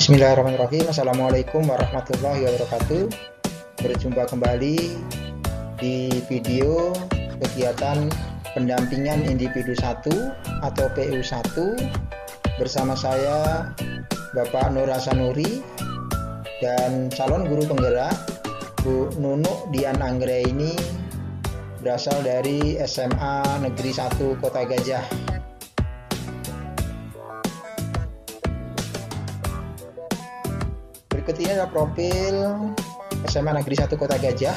Bismillahirrahmanirrahim. Assalamualaikum warahmatullahi wabarakatuh. Berjumpa kembali di video kegiatan pendampingan individu 1 atau PU1 bersama saya Bapak Nur Hasanuri dan calon guru penggerak Bu Nunuk Dian Anggraini berasal dari SMA Negeri 1 Kota Gajah. Berikut ini adalah profil SMA Negeri 1 Kota Gajah.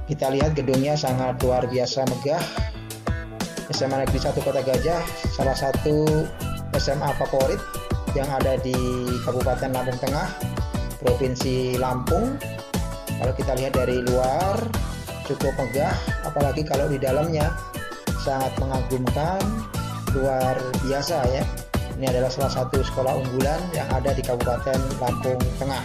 Kita lihat gedungnya sangat luar biasa megah. SMA Negeri 1 Kota Gajah salah satu SMA favorit yang ada di Kabupaten Lampung Tengah, Provinsi Lampung. Kalau kita lihat dari luar cukup megah, apalagi kalau di dalamnya sangat mengagumkan, luar biasa ya. Ini adalah salah satu sekolah unggulan yang ada di Kabupaten Lampung Tengah.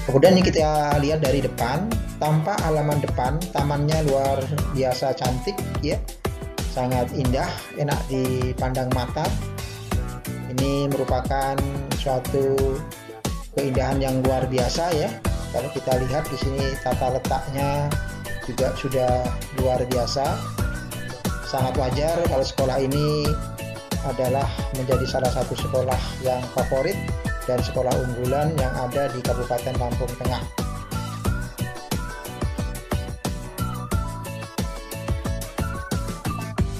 Kemudian ini kita lihat dari depan, tampak halaman depan, tamannya luar biasa cantik ya. Sangat indah, enak dipandang mata. Ini merupakan suatu keindahan yang luar biasa ya. Kalau kita lihat di sini tata letaknya juga sudah luar biasa. Sangat wajar kalau sekolah ini adalah menjadi salah satu sekolah yang favorit dan sekolah unggulan yang ada di Kabupaten Lampung Tengah.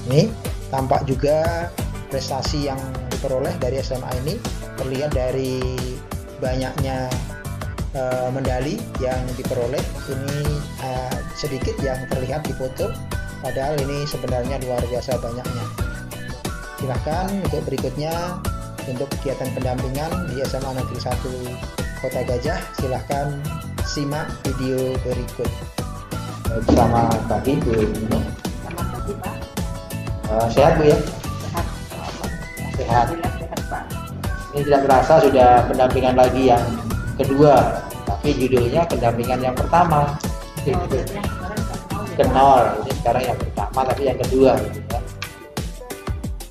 Ini tampak juga prestasi yang diperoleh dari SMA ini, terlihat dari banyaknya medali yang diperoleh. Ini sedikit yang terlihat di foto, padahal ini sebenarnya luar biasa banyaknya. Silahkan untuk berikutnya, untuk kegiatan pendampingan di SMA Negeri 1 Kota Gajah, silahkan simak video berikut. Selamat pagi Bu. Selamat pagi Pak. Sehat Bu ya? Sehat. Sehat. Sehat Pak. Ini tidak terasa sudah pendampingan lagi yang kedua, tapi judulnya pendampingan yang pertama. Kenal, ini sekarang yang pertama tapi yang kedua gitu ya.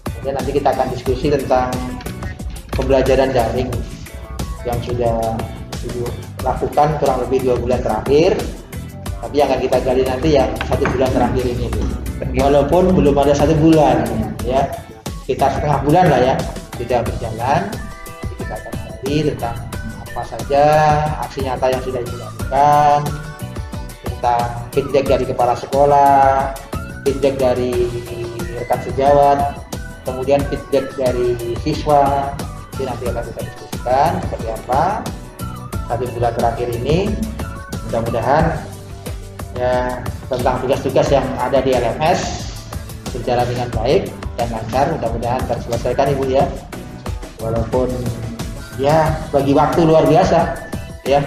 Kemudian nanti kita akan diskusi tentang pembelajaran daring yang sudah dilakukan kurang lebih 2 bulan terakhir, tapi yang akan kita gali nanti yang 1 bulan terakhir ini walaupun belum ada 1 bulan ya, kita setengah bulan lah ya sudah berjalan. Kita akan gali tentang apa saja aksi nyata yang sudah dilakukan, tentang feedback dari kepala sekolah, feedback dari rekan sejawat, kemudian feedback dari siswa. Ini nanti akan kita diskusikan seperti apa 1 bulan terakhir ini. Mudah-mudahan ya tentang tugas-tugas yang ada di LMS berjalan dengan baik dan lancar, mudah-mudahan terselesaikan Ibu ya. Walaupun ya bagi waktu luar biasa ya,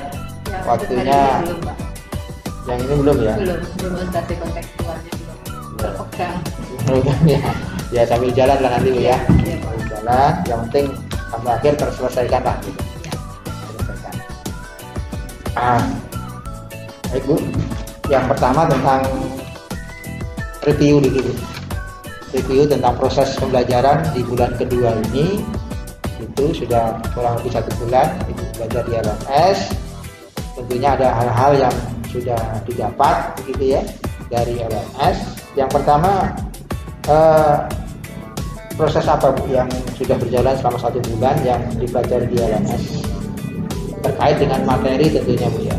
waktunya belum, Pak. Yang ini belum ya? Belum tadi kontekstualnya belum ya. Ya sambil jalan lah nanti Bu ya. Ya, Sambil jalan, yang penting sampai akhir terselesaikan lah gitu. Ya. Selesaikan. Baik Bu. Yang pertama tentang review dulu. Review tentang proses pembelajaran di bulan kedua ini. Itu sudah kurang lebih 1 bulan Ibu belajar di LMS. Tentunya ada hal-hal yang sudah didapat begitu ya dari LMS. Yang pertama, proses apa Bu yang sudah berjalan selama 1 bulan yang dipelajari di LMS terkait dengan materi tentunya Bu ya.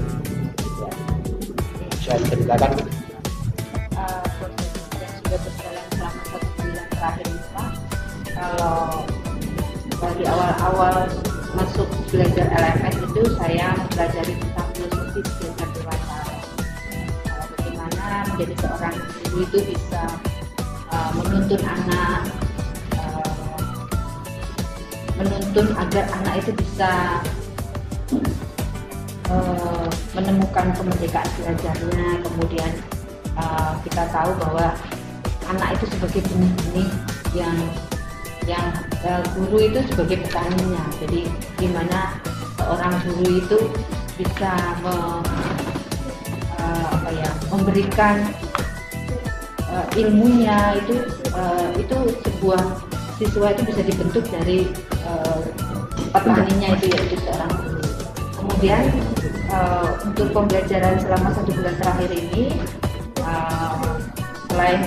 Bisa diceritakan Bu? Proses yang sudah berjalan selama 1 bulan terakhir ini Pak, kalau dari awal-awal masuk belajar LMS itu saya mempelajari tentang filosofi belajar dewasa. Bagaimana menjadi seorang guru itu bisa menuntun anak, menuntun agar anak itu bisa menemukan kemerdekaan belajarnya. Kemudian kita tahu bahwa anak itu sebagai benih-benih yang guru itu sebagai petaninya. Jadi gimana seorang guru itu bisa memberikan ilmunya itu sebuah siswa itu bisa dibentuk dari petaninya itu, yaitu seorang guru. Kemudian untuk pembelajaran selama 1 bulan terakhir ini, selain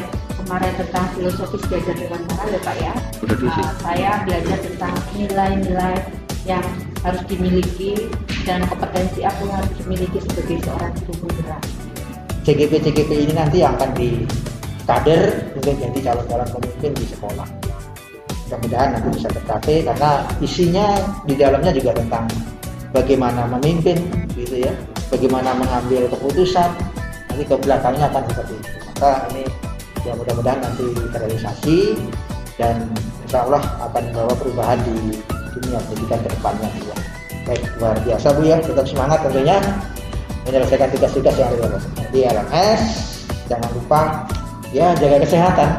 kemarin tentang filosofis belajar diwawancara ya Pak ya, saya belajar tentang nilai-nilai yang harus dimiliki dan kompetensi apa yang harus dimiliki sebagai seorang guru penggerak. CGP ini nanti akan dikader untuk jadi calon-calon pemimpin di sekolah. Mudah-mudahan nanti bisa tercapai karena isinya di dalamnya juga tentang bagaimana memimpin gitu ya, bagaimana mengambil keputusan, nanti ke belakangnya akan seperti itu. Maka ini ya mudah-mudahan nanti terrealisasi dan insya Allah akan membawa perubahan di dunia pendidikan ke depannya juga. Baik, luar biasa Bu ya, tetap semangat tentunya menyelesaikan tugas-tugas yang ada di LMS. Jangan lupa ya jaga kesehatan,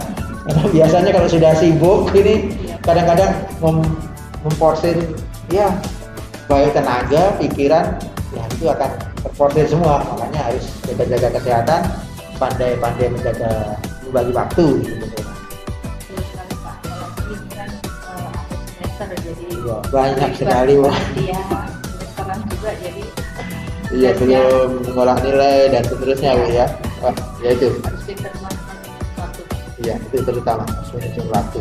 karena biasanya kalau sudah sibuk ini kadang-kadang memporsir ya baik tenaga, pikiran, ya itu akan terporsir semua. Makanya harus jaga-jaga kesehatan, pandai-pandai menjaga membagi waktu gitu. Ya, banyak sekali Wah. Iya, sekarang juga jadi iya belum mengolah nilai dan seterusnya Bu ya. Wah, ya itu. Harus pintar waktu. Iya, itu terutama manajemen waktu.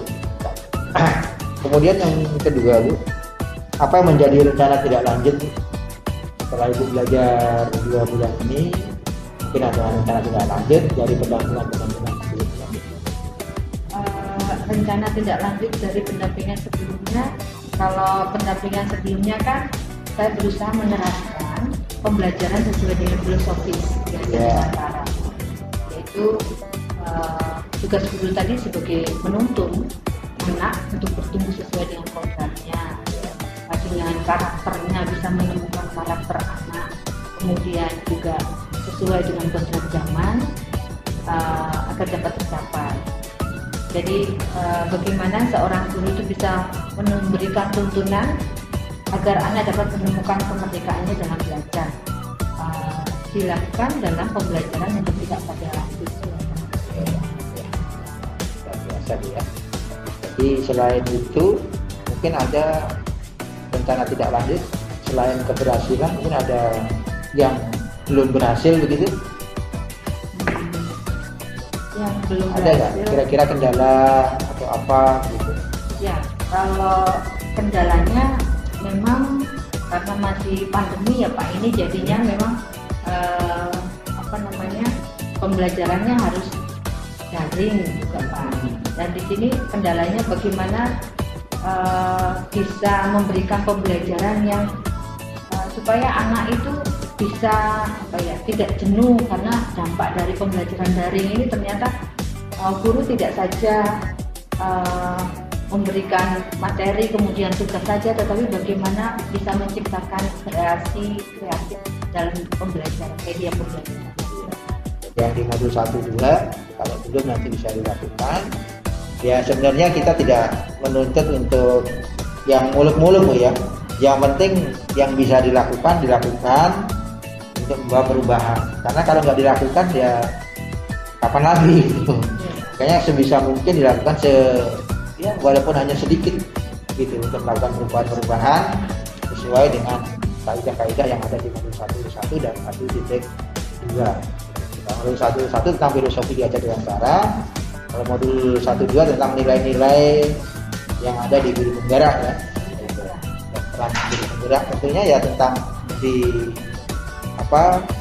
Kemudian yang kedua Bu, apa yang menjadi rencana tidak lanjut setelah Ibu belajar 2 bulan ini? Mungkin ada rencana tidak lanjut dari pendampingan sebelumnya. Rencana tidak lanjut dari pendampingan sebelumnya. Kalau pendampingan sebelumnya kan saya berusaha menerapkan pembelajaran sesuai dengan filosofis diwawancara, yaitu tugas guru tadi sebagai menuntun anak untuk bertumbuh sesuai dengan kodratnya, dengan karakternya, bisa menemukan karakter anak, kemudian juga sesuai dengan kodrat zaman agar dapat tercapai. Jadi bagaimana seorang guru itu bisa memberikan tuntunan agar anak dapat menemukan kemerdekaannya dalam belajar, dilakukan dalam pembelajaran yang tidak pada lanjut. Biasa ya. Jadi selain itu mungkin ada rencana tidak lanjut, selain keberhasilan mungkin ada yang belum berhasil begitu. Yang belum ada nggak kira-kira kendala atau apa gitu? Ya, kalau kendalanya memang karena masih pandemi ya Pak, ini jadinya memang pembelajarannya harus daring juga Pak. Dan di sini kendalanya bagaimana bisa memberikan pembelajaran yang supaya anak itu bisa tidak jenuh, karena dampak dari pembelajaran daring ini ternyata guru tidak saja memberikan materi kemudian tugas saja, tetapi bagaimana bisa menciptakan kreasi dalam pembelajaran, media pembelajaran. Yang di modul 1-2 kalau belum nanti bisa dilakukan. Ya sebenarnya kita tidak menuntut untuk yang muluk-muluk ya. Yang penting yang bisa dilakukan untuk membawa perubahan. Karena kalau nggak dilakukan ya kapan lagi gitu. Kayaknya sebisa mungkin dilakukan walaupun hanya sedikit gitu untuk melakukan perubahan-perubahan sesuai dengan kaidah-kaidah yang ada di modul 1.1 dan 1.2. Modul 1.1 tentang filosofi diajar diwawancara. Kalau modul 1.2 tentang nilai-nilai yang ada di guru penggerak ya. Peran guru penggerak tentunya ya tentang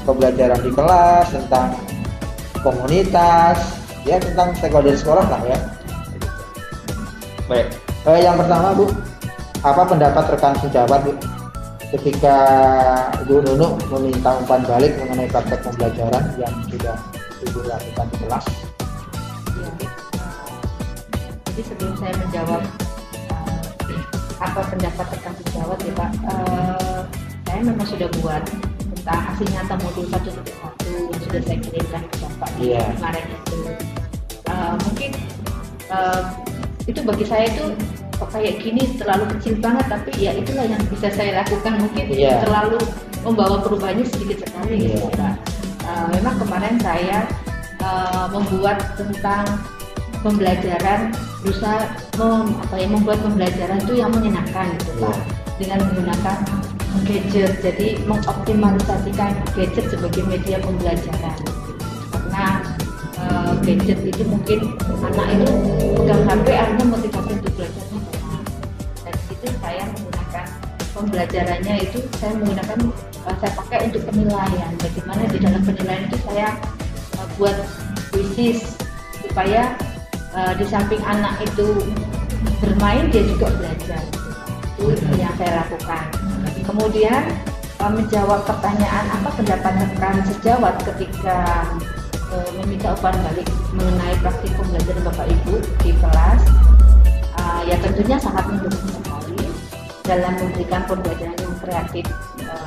pembelajaran di kelas, tentang komunitas, ya tentang stakeholder sekolah lah ya. Baik, yang pertama Bu, apa pendapat rekan sejawat Bu ketika Ibu Nunuk meminta umpan balik mengenai praktek pembelajaran yang sudah Ibu lakukan di kelas? Ya, jadi sebelum saya menjawab apa pendapat rekan sejawat ya Pak, saya memang sudah buat tentang hasil nyata modul 1.1 yang sudah saya kirimkan ke Bapak kemarin itu. Mungkin itu bagi saya itu kayak gini terlalu kecil banget, tapi ya itulah yang bisa saya lakukan. Mungkin terlalu membawa perubahannya sedikit sekali gitu Pak. Memang kemarin saya membuat tentang pembelajaran, berusaha membuat pembelajaran itu yang menyenangkan gitu Pak, dengan menggunakan gadget. Jadi mengoptimalisasikan gadget sebagai media pembelajaran, karena gadget itu mungkin anak itu pegang HP akhirnya motivasi untuk belajarnya kurang. Dan itu saya menggunakan pembelajarannya itu saya pakai untuk penilaian. Bagaimana di dalam penilaian itu saya buat quizzes supaya di samping anak itu bermain, dia juga belajar. Itu yang saya lakukan. Kemudian menjawab pertanyaan apa pendapat rekan sejawat ketika meminta umpan balik mengenai praktik pembelajaran Bapak Ibu di kelas. Ya tentunya sangat mendukung sekali dalam memberikan pembelajaran yang kreatif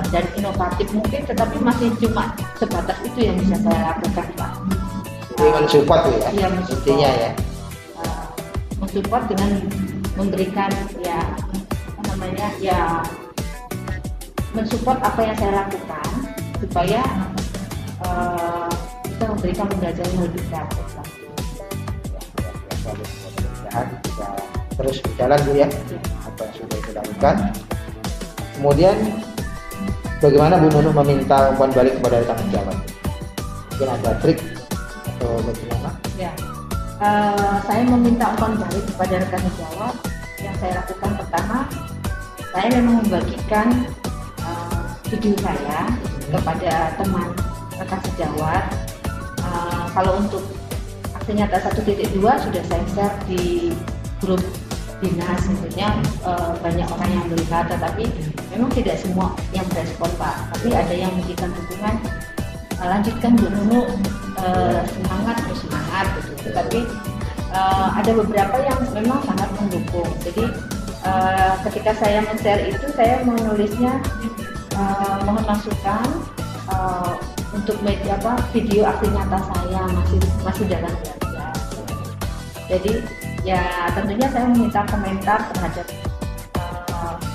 dan inovatif mungkin, tetapi masih cuma sebatas itu yang bisa saya lakukan Pak. Jadi mensupport tuh ya, iya, intinya ya. Mensupport dengan memberikan mensupport apa yang saya lakukan supaya bisa memberikan pembelajaran yang lebih kreatif. Mudah-mudahan bisa terus berjalan Bu ya, apa yang sudah dilakukan. Kemudian bagaimana Bu Nunung meminta umpan balik kepada rekan sejawat? Mungkin ada trik atau bagaimana? Ya. Saya meminta umpan balik kepada rekan sejawat. Yang saya lakukan pertama, saya memang membagikan video saya kepada teman rekan sejawat. Kalau untuk aksi nyata 1.2 sudah saya share di grup dinas, tentunya banyak orang yang melihat, tetapi memang tidak semua yang merespon Pak. Tapi ada yang memberikan dukungan, lanjutkan Bu Nunung, semangat gitu. Tapi ada beberapa yang memang sangat mendukung. Jadi ketika saya men-share itu, saya menulisnya mohon masukan untuk video aksi nyata saya masih dalam belajar. Jadi ya tentunya saya meminta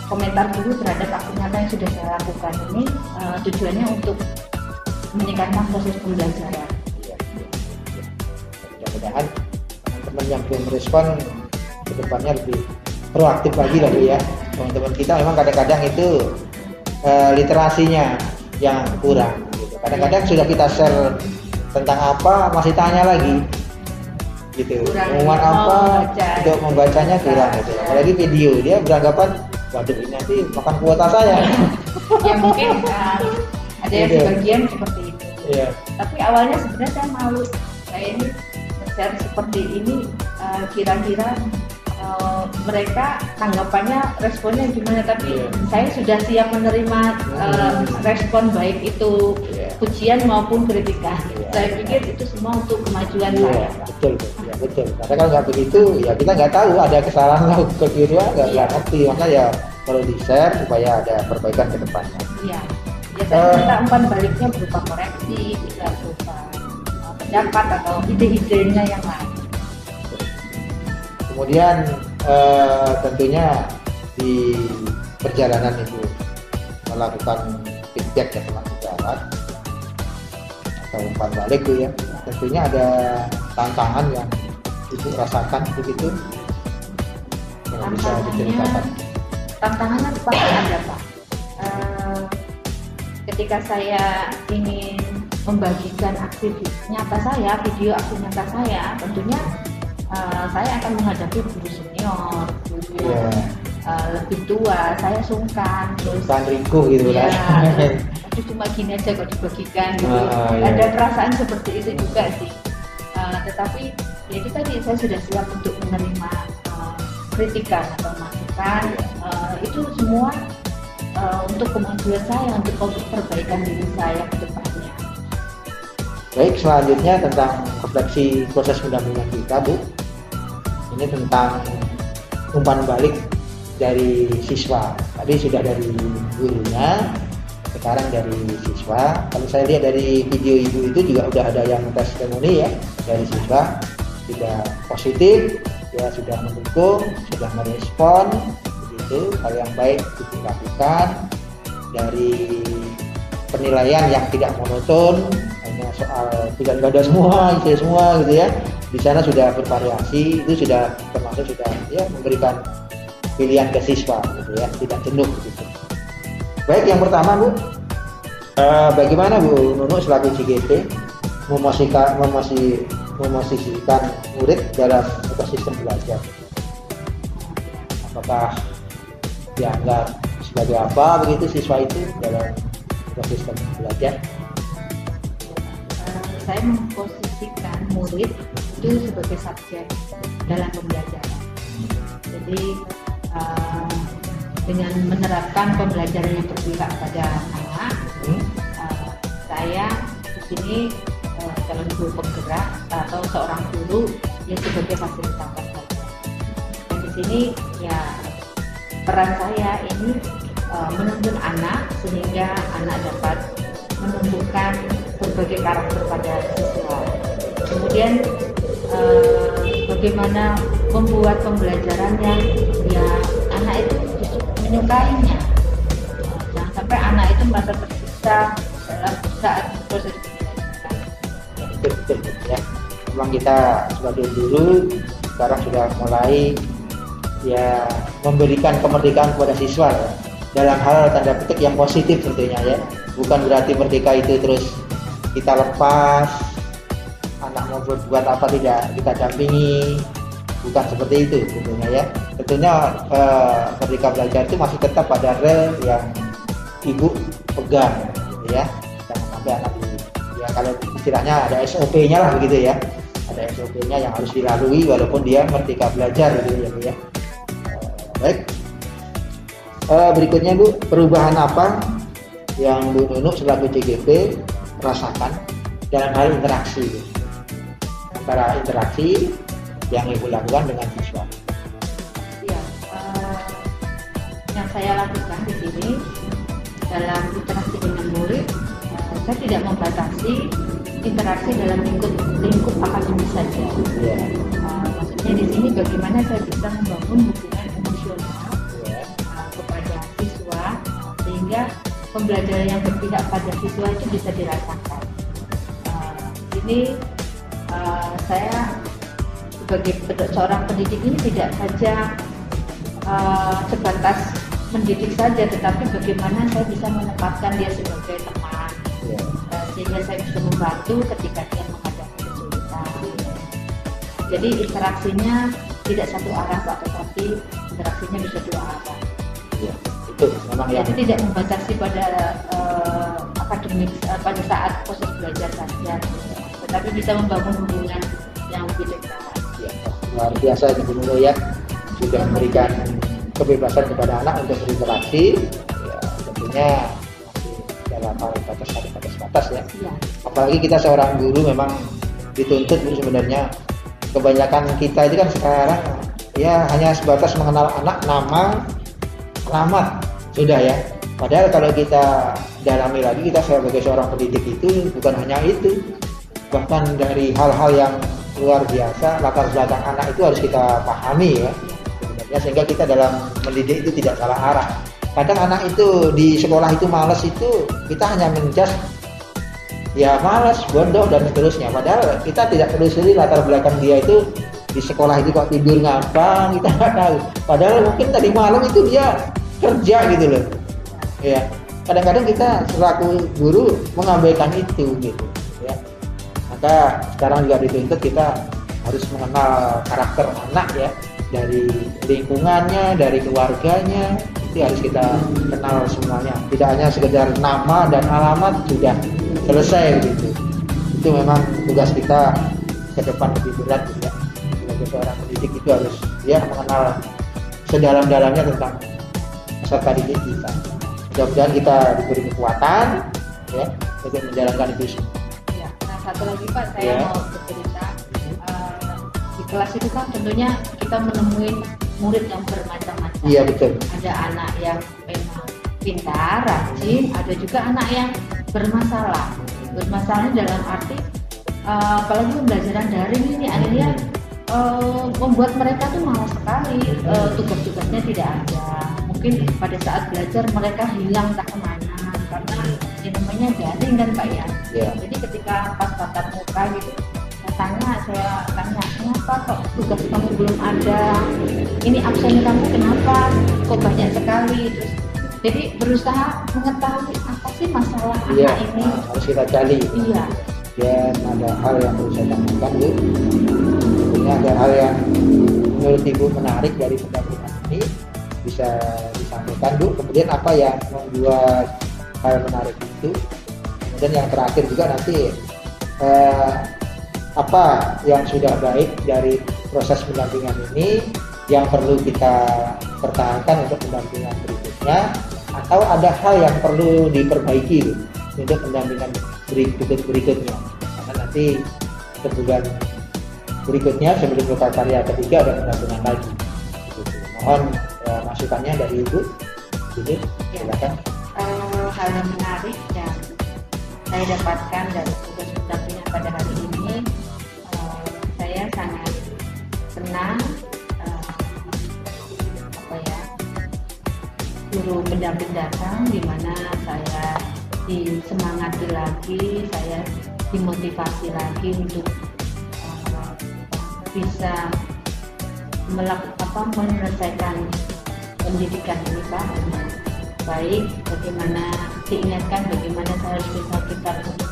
komentar dulu terhadap aksi nyata yang sudah saya lakukan ini, tujuannya untuk meningkatkan proses pembelajaran. Mudah-mudahan teman-teman yang belum merespon ke depannya lebih proaktif lagi lah Bu ya. Teman-teman kita memang kadang-kadang itu literasinya yang kurang gitu. Kadang-kadang sudah kita share tentang apa masih tanya lagi gitu. Pengumuman apa untuk membacanya kurang gitu. Apalagi video, dia beranggapan waduh ini nanti makan kuota saya. Ya mungkin ada yang sebagian seperti itu. Iya. Tapi awalnya sebenarnya saya malu, saya ini share seperti ini, kira-kira mereka tanggapannya, responnya gimana, tapi saya sudah siap menerima respon baik itu pujian maupun kritikan. Saya pikir itu semua untuk kemajuan saya. Betul. Karena kalau nggak begitu ya kita nggak tahu ada kesalahan atau kekeliruan, nggak ngerti. Maka ya perlu di share supaya ada perbaikan ke depannya. Iya. Ya saya minta umpan baliknya berupa koreksi, bisa berupa pendapat atau ide-idenya yang lain. Kemudian tentunya di perjalanan itu melakukan feedback ya teman sejawat atau umpan balik tuh ya, tentunya ada tantangan yang Ibu rasakan begitu yang bisa diceritakan. Tantangannya pasti ada Pak. Ketika saya ingin membagikan aksi nyata saya, video aksi nyata saya, tentunya saya akan menghadapi guru senior, guru lebih tua, saya sungkan, terus rikuh gitu ya, kan. Terus cuma gini aja kok dibagikan gitu. Ada perasaan seperti itu juga sih. Tetapi ya itu tadi, saya sudah siap untuk menerima kritikan atau masukan. Itu semua untuk kemajuan saya, untuk perbaikan diri saya ke depannya. Baik, selanjutnya tentang refleksi proses pendampingan kita Bu. Ini tentang umpan balik dari siswa. Tadi sudah dari gurunya, sekarang dari siswa. Kalau saya lihat dari video Ibu itu juga udah ada yang testimoni ya dari siswa, sudah positif, ya sudah mendukung, sudah merespon, begitu. Hal yang baik Ibu lakukan, dari penilaian yang tidak monoton, hanya soal tidak ada semua, isi semua gitu ya. Di sana sudah bervariasi, itu sudah termasuk sudah ya memberikan pilihan ke siswa gitu ya, tidak jenuh gitu. Baik, yang pertama Bu, bagaimana Bu Nunu selaku JGP memosisikan murid dalam ekosistem belajar? Apakah dianggap sebagai apa begitu siswa itu dalam ekosistem belajar? Saya memposisikan murid itu sebagai subjek dalam pembelajaran. Jadi dengan menerapkan pembelajaran yang berpihak pada anak, saya di sini calon guru penggerak atau seorang guru yang sebagai fasilitator saja. Dan di sini ya peran saya ini menuntun anak sehingga anak dapat menumbuhkan berbagai karakter pada siswa. Kemudian bagaimana membuat pembelajaran yang ya anak itu menyukainya. Jangan sampai anak itu merasa tersiksa dalam saat proses pembelajaran. Betul ya. Memang kita sebagai guru sekarang sudah mulai ya memberikan kemerdekaan kepada siswa ya. Dalam hal tanda petik yang positif tentunya ya. Bukan berarti merdeka itu terus kita lepas, anak mau berbuat apa tidak kita dampingi, bukan seperti itu tentunya ya. Tentunya merdeka belajar itu masih tetap pada rel yang ibu pegang gitu ya. Jangan sampai anak ya kalau istilahnya ada SOP-nya lah begitu ya. Ada SOP-nya yang harus dilalui walaupun dia merdeka belajar gitu ya. Baik. Berikutnya Bu, perubahan apa yang Bu Nunu selaku JGP rasakan dalam hal interaksi antara interaksi yang Ibu lakukan dengan siswa? Ya, yang saya lakukan di sini dalam interaksi dengan murid, saya tidak membatasi interaksi dalam lingkup akademis saja. Ya. Maksudnya di sini bagaimana saya bisa membangun hubungan emosional kepada siswa sehingga pembelajaran yang berpihak pada siswa itu bisa dirasakan. Ini saya sebagai seorang pendidik ini tidak saja sebatas mendidik saja, tetapi bagaimana saya bisa menempatkan dia sebagai teman, sehingga saya bisa membantu ketika dia menghadapi kesulitan. Jadi interaksinya tidak satu arah Pak, tetapi interaksinya bisa dua arah. Ya, itu memang jadi tidak membatasi pada akademik pada saat proses belajar saja, tetapi bisa membangun hubungan yang lebih dekat. Ya, luar biasa Ibu Nunu ya, sudah memberikan kebebasan kepada anak untuk berinteraksi. Ya, tentunya masih dalam batas ya. Ya. Apalagi kita seorang guru memang dituntut sebenarnya, kebanyakan kita itu kan sekarang ya hanya sebatas mengenal anak, nama, alamat sudah ya. Padahal kalau kita dalami lagi, kita sebagai seorang pendidik itu bukan hanya itu, bahkan dari hal-hal yang luar biasa latar belakang anak itu harus kita pahami ya sebenarnya, sehingga kita dalam mendidik itu tidak salah arah. Kadang anak itu di sekolah itu malas, itu kita hanya menjudge ya malas, bodoh dan seterusnya, padahal kita tidak telusuri latar belakang dia itu di sekolah itu kok tidur ngapa, kita nggak tahu. Padahal mungkin tadi malam itu dia kerja gitu loh. Ya, kadang-kadang kita selaku guru mengabaikan itu gitu. Ya, maka sekarang juga dituntut kita harus mengenal karakter anak ya, dari lingkungannya, dari keluarganya, itu harus kita kenal semuanya. Tidak hanya sekedar nama dan alamat sudah selesai gitu. Itu memang tugas kita ke depan lebih berat juga. Sebagai seorang pendidik itu harus ya mengenal sedalam-dalamnya tentang peserta didik kita. Mudah-mudahan kita diberi kekuatan ya untuk menjalankan itu semua. Ya, nah satu lagi Pak, saya mau bercerita. Di kelas itu kan tentunya kita menemui murid yang bermacam-macam. Iya betul. Ada anak yang memang pintar, rajin, ada juga anak yang bermasalah. Bermasalahnya dalam arti apalagi pembelajaran daring ini akhirnya membuat mereka tuh malas sekali, tugas-tugasnya tidak ada. Mungkin pada saat belajar mereka hilang tak kemana karena namanya daring kan Pak ya. Ya. Jadi ketika pas tatap muka gitu, saya tanya kenapa kok tugas kamu belum ada, ini absen kamu kenapa kok banyak sekali, terus jadi berusaha mengetahui apa sih masalah Iya, anak ini. harus kita gali. Iya. Dan ada hal yang perlu saya tanyakan, Bu. Tentunya ada hal yang menurut Ibu menarik dari pendampingan ini, bisa disampaikan, Bu. Kemudian apa yang membuat hal menarik itu. Kemudian yang terakhir juga nanti apa yang sudah baik dari proses pendampingan ini yang perlu kita pertahankan untuk pendampingan berikutnya, atau ada hal yang perlu diperbaiki untuk pendampingan berikutnya, karena nanti sebulan berikutnya sebelum lokakarya ketiga ada pendampingan lagi. Mohon masukannya dari Ibu. Jadi silakan. Hal yang menarik yang saya dapatkan dari tugas pendampingan pada hari ini, saya sangat senang guru pendamping datang, di mana saya disemangati lagi, saya dimotivasi lagi untuk bisa menyelesaikan pendidikan ini Pak dengan baik. Bagaimana diingatkan bagaimana saya harus bisa kita untuk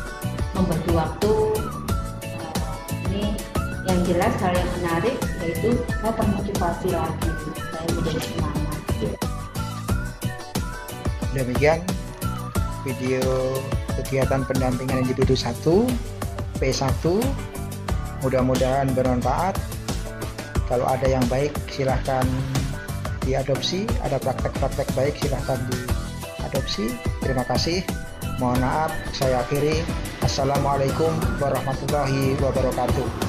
membagi waktu. Ini yang jelas hal yang menarik, yaitu saya termotivasi lagi, saya menjadi semangat. Demikian video kegiatan pendampingan individu 1 P1, mudah-mudahan bermanfaat. Kalau ada yang baik silahkan diadopsi, ada praktek-praktek baik silahkan diadopsi. Terima kasih, mohon maaf, saya akhiri. Assalamualaikum warahmatullahi wabarakatuh.